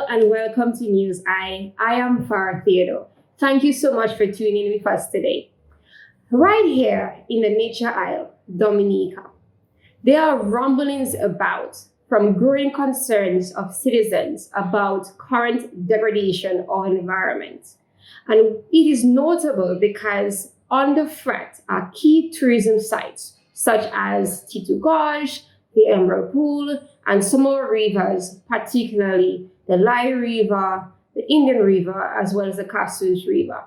and welcome to NEWSI. I am Farah Theodore. Thank you so much for tuning in with us today. Right here in the Nature Isle, Dominica, there are rumblings from growing concerns of citizens about current degradation of environment. And it is notable because under threat are key tourism sites such as Titu Gorge, the Emerald Pool, and some other rivers, particularly the Lai River, the Indian River, as well as the Escaz River.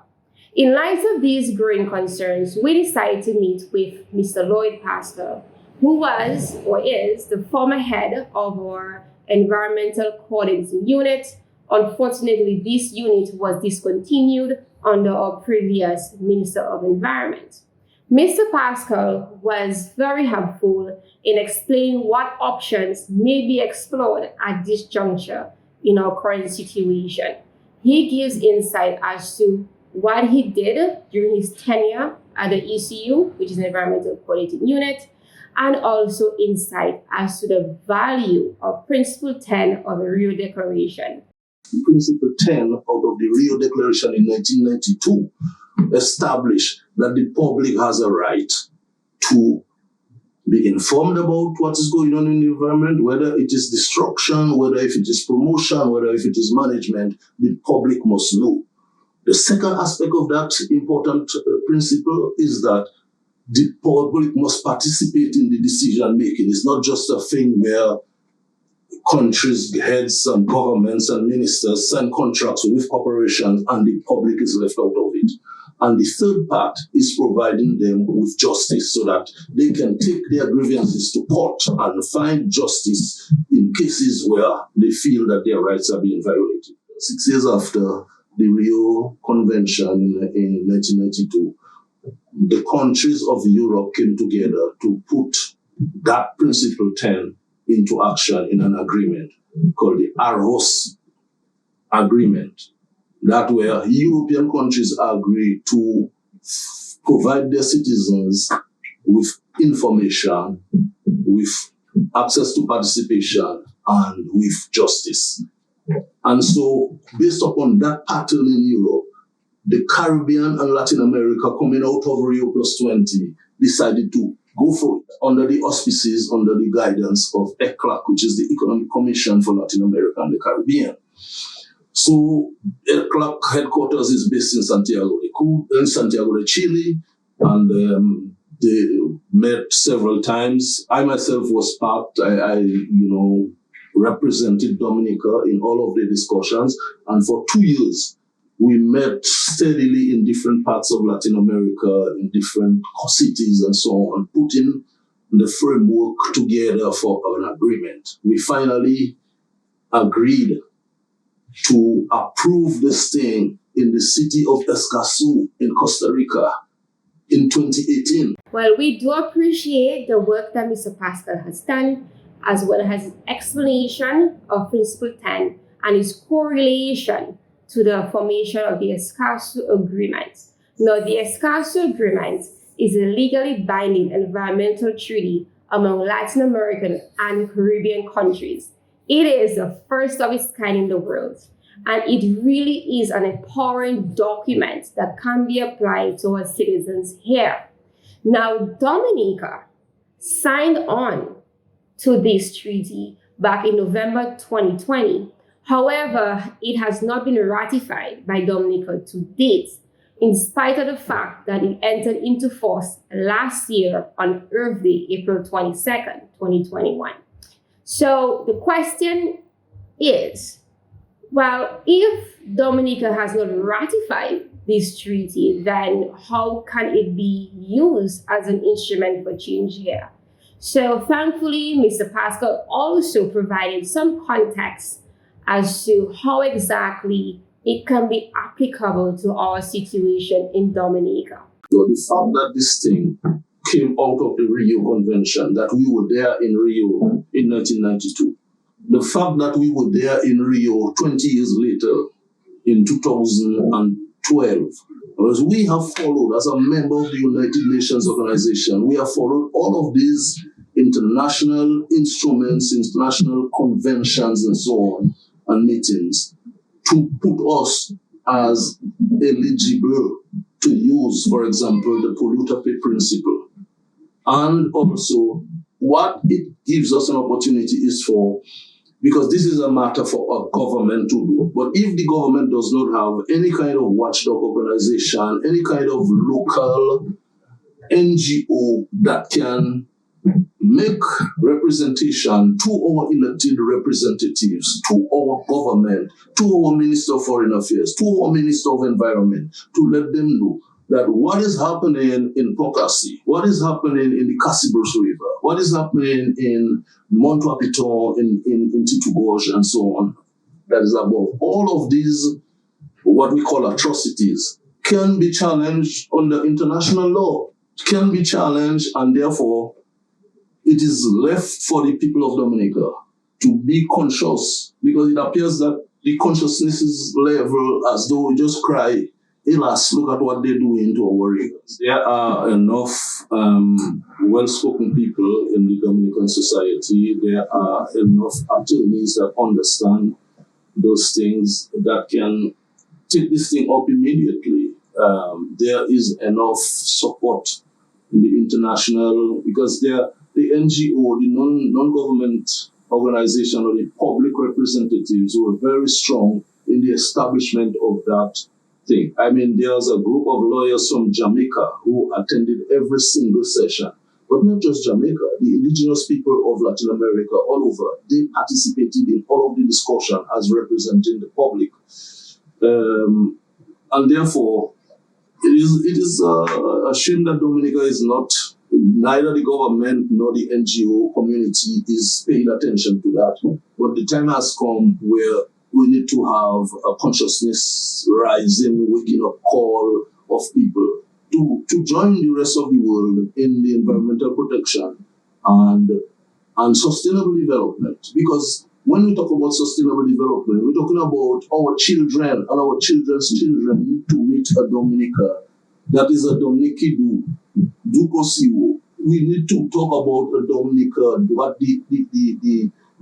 In light of these growing concerns, we decided to meet with Mr. Lloyd Pascal, who was or is the former head of our Environmental Coordinating Unit. Unfortunately, this unit was discontinued under our previous Minister of Environment. Mr. Pascal was very helpful in explaining what options may be explored at this juncture in our current situation. He gives insight as to what he did during his tenure at the ECU, which is an Environmental Coordinating Unit, and also insight as to the value of Principle 10 of the Rio Declaration. Principle 10 out of the Rio Declaration in 1992 established that the public has a right to be informed about what is going on in the environment, whether it is destruction, whether if it is promotion, whether if it is management, the public must know. The second aspect of that important principle is that the public must participate in the decision making. It's not just a thing where countries, heads and governments and ministers sign contracts with corporations and the public is left out of it. And the third part is providing them with justice so that they can take their grievances to court and find justice in cases where they feel that their rights are being violated. 6 years after the Rio Convention in 1992, the countries of Europe came together to put that Principle 10 into action in an agreement called the Aros Agreement. That where European countries agree to provide their citizens with information, with access to participation, and with justice. And so, based upon that pattern in Europe, the Caribbean and Latin America, coming out of Rio +20, decided to go for it under the auspices, under the guidance of ECLAC, which is the Economic Commission for Latin America and the Caribbean. So ECLAC headquarters is based in Santiago de Chile, and they met several times. I myself was I represented Dominica in all of the discussions, and for 2 years, we met steadily in different parts of Latin America, in different cities and so on, putting the framework together for an agreement. We finally agreed to approve this thing in the city of Escazú in Costa Rica in 2018. Well, we do appreciate the work that Mr. Pascal has done, as well as his explanation of Principle 10 and his correlation to the formation of the Escazú Agreement. Now, the Escazú Agreement is a legally binding environmental treaty among Latin American and Caribbean countries. It is the first of its kind in the world, and it really is an empowering document that can be applied to our citizens here. Now, Dominica signed on to this treaty back in November 2020. However, it has not been ratified by Dominica to date, in spite of the fact that it entered into force last year on Earth Day, April 22nd, 2021. So the question is, well, if Dominica has not ratified this treaty, then how can it be used as an instrument for change here? So thankfully, Mr. Pascal also provided some context as to how exactly it can be applicable to our situation in Dominica. So the fact that this thing came out of the Rio Convention, that we were there in Rio in 1992, the fact that we were there in Rio 20 years later in 2012, because we have followed, as a member of the United Nations Organization, we have followed all of these international instruments, international conventions, and so on. and meetings to put us as eligible to use, for example, the polluter pay principle. And also, what it gives us an opportunity is for, because this is a matter for a government to do, but if the government does not have any kind of watchdog organization, any kind of local NGO that can make representation to our elected representatives, to our government, to our Minister of Foreign Affairs, to our Minister of Environment, to let them know that what is happening in Pocassi, what is happening in the Cassibrus River, what is happening in Mont Wapiton, in Titu Gorge, and so on, that is above. All of these, what we call atrocities, can be challenged under international law, can be challenged, and therefore it is left for the people of Dominica to be conscious, because it appears that the consciousness is level as though we just cry, "Hélas, look at what they're doing to our rivers." There are enough well-spoken people in the Dominican society. There are enough attorneys that understand those things that can take this thing up immediately. There is enough support in the international, because the NGO, the non-government organization, or the public representatives were very strong in the establishment of that thing. I mean, there's a group of lawyers from Jamaica who attended every single session, but not just Jamaica, the indigenous people of Latin America all over, they participated in all of the discussion as representing the public. And therefore, it is a shame that Dominica is not, neither the government nor the NGO community is paying attention to that. But the time has come where we need to have a consciousness rising, waking up call of people to join the rest of the world in the environmental protection and sustainable development. Because when we talk about sustainable development, we're talking about our children and our children's children need to meet a Dominica that is a Dominiki do possible. We need to talk about a Dominica, what the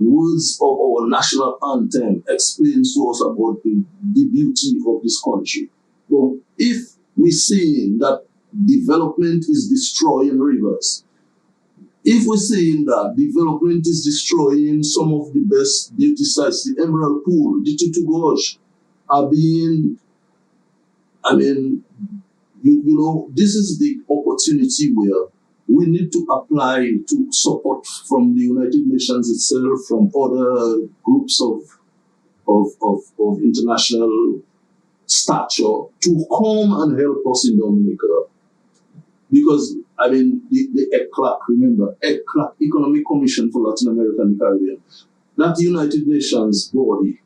words of our national anthem explains to us about the beauty of this country. But if we're seeing that development is destroying rivers, if we're seeing that development is destroying some of the best beauty sites, the Emerald Pool, the Titu Gorge, are being, this is the opportunity where we need to apply to support from the United Nations itself, from other groups of international stature to come and help us in Dominica. Because, the ECLAC, remember, ECLAC, Economic Commission for Latin America and the Caribbean, that United Nations body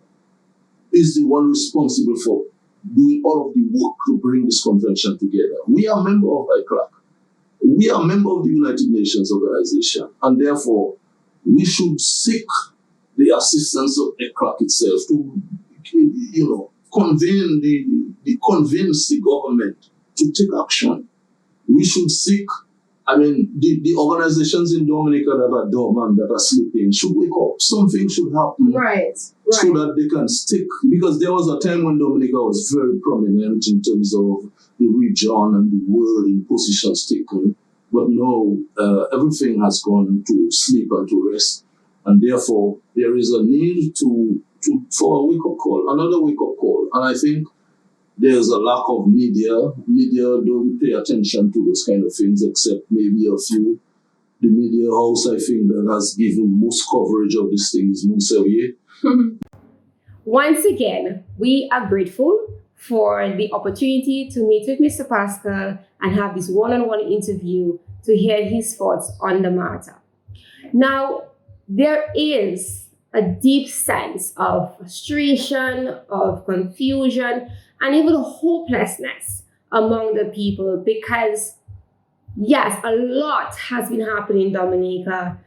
is the one responsible for doing all of the work to bring this convention together. We are a member of ECLAC. We are a member of the United Nations organization, and therefore we should seek the assistance of ECLAC itself to, convince the government to take action. We should seek, the organizations in Dominica that are dormant, that are sleeping, should wake up. Something should happen. Right. So that they can stick. Because there was a time when Dominica was very prominent in terms of the region and the world in positions taken. But now everything has gone to sleep and to rest. And therefore, there is a need for a wake-up call, another wake-up call. And I think there's a lack of media. Media don't pay attention to those kind of things, except maybe a few. The media house, I think, that has given most coverage of this thing is Montserrat. Once again, we are grateful for the opportunity to meet with Mr. Pascal and have this one-on-one interview to hear his thoughts on the matter. Now, there is a deep sense of frustration, of confusion, and even hopelessness among the people because, yes, a lot has been happening in Dominica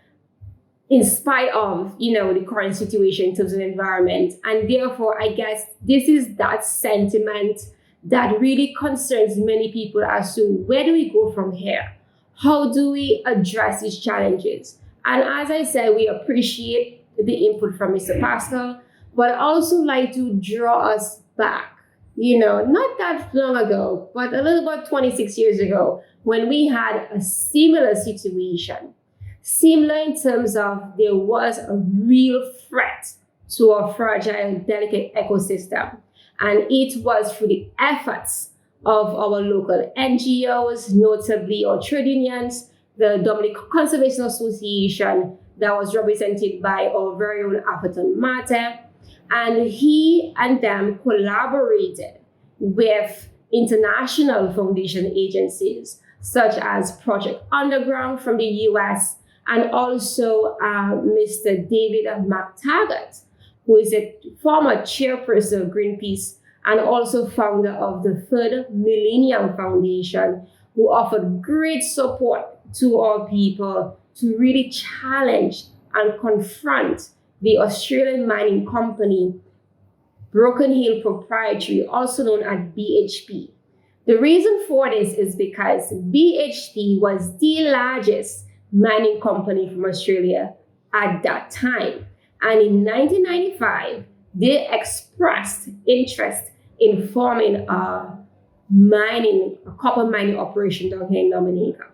in spite of, the current situation in terms of environment. And therefore, I guess this is that sentiment that really concerns many people as to where do we go from here? How do we address these challenges? And as I said, we appreciate the input from Mr. Pascal, But I also like to draw us back, not that long ago, but a little about 26 years ago, when we had a similar situation. Similar in terms of there was a real threat to our fragile, delicate ecosystem. And it was through the efforts of our local NGOs, notably our trade unions, the Dominica Conservation Association, that was represented by our very own Atherton Mate. And he and them collaborated with international foundation agencies, such as Project Underground from the US, and also Mr. David McTaggart, who is a former chairperson of Greenpeace and also founder of the Third Millennium Foundation, who offered great support to our people to really challenge and confront the Australian mining company, Broken Hill Proprietary, also known as BHP. The reason for this is because BHP was the largest mining company from Australia at that time. And in 1995, they expressed interest in forming a copper mining operation down here in Dominica.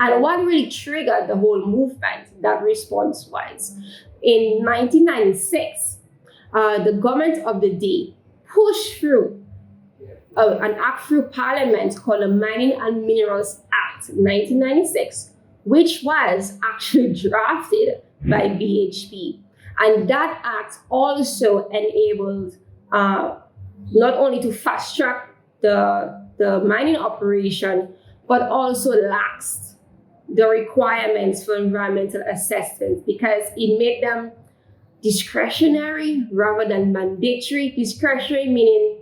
And what really triggered the whole movement, that response was, in 1996, the government of the day pushed through an act through Parliament called the Mining and Minerals Act 1996, which was actually drafted by BHP. And that act also enabled not only to fast track the mining operation, but also laxed the requirements for environmental assessments, because it made them discretionary rather than mandatory. Discretionary meaning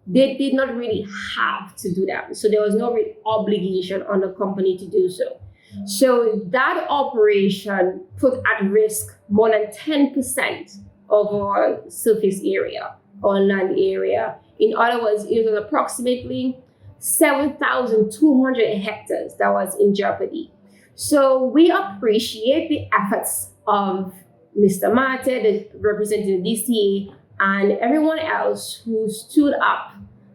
they did not really have to do that. So there was no real obligation on the company to do so. So that operation put at risk more than 10% of our surface area or land area. In other words, it was approximately 7,200 hectares that was in jeopardy. So we appreciate the efforts of Mr. Mate, representing the DCA, and everyone else who stood up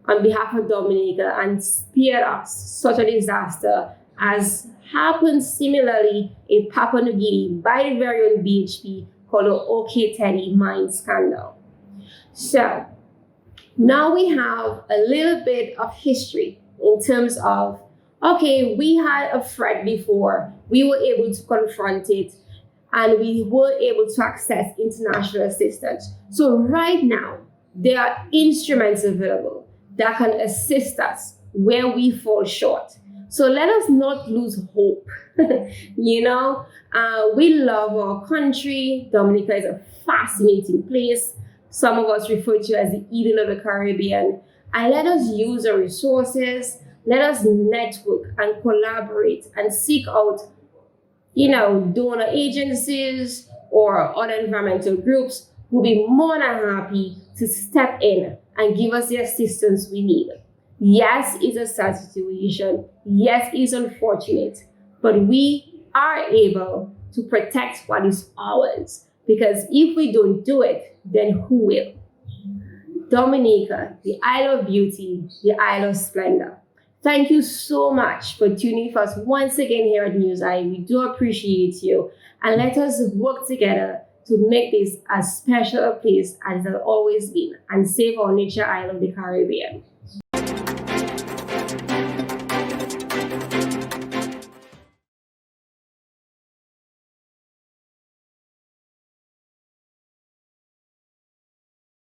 on behalf of Dominica and spared us such a disaster as happened similarly in Papua New Guinea by the very own BHP, called the OK Teddy mine scandal. So now we have a little bit of history in terms of, okay, we had a threat before, we were able to confront it, and we were able to access international assistance. So right now, there are instruments available that can assist us where we fall short. So let us not lose hope. We love our country. Dominica is a fascinating place. Some of us refer to it as the Eden of the Caribbean. And let us use our resources. Let us network and collaborate and seek out, donor agencies or other environmental groups who will be more than happy to step in and give us the assistance we need. Yes, it's a sad situation. Yes, it's unfortunate, but we are able to protect what is ours, because if we don't do it, then who will? Dominica, the Isle of Beauty, the Isle of Splendor. Thank you so much for tuning for us once again here at NEWSI. We do appreciate you, and let us work together to make this as special a place as it has always been and save our nature island of the Caribbean.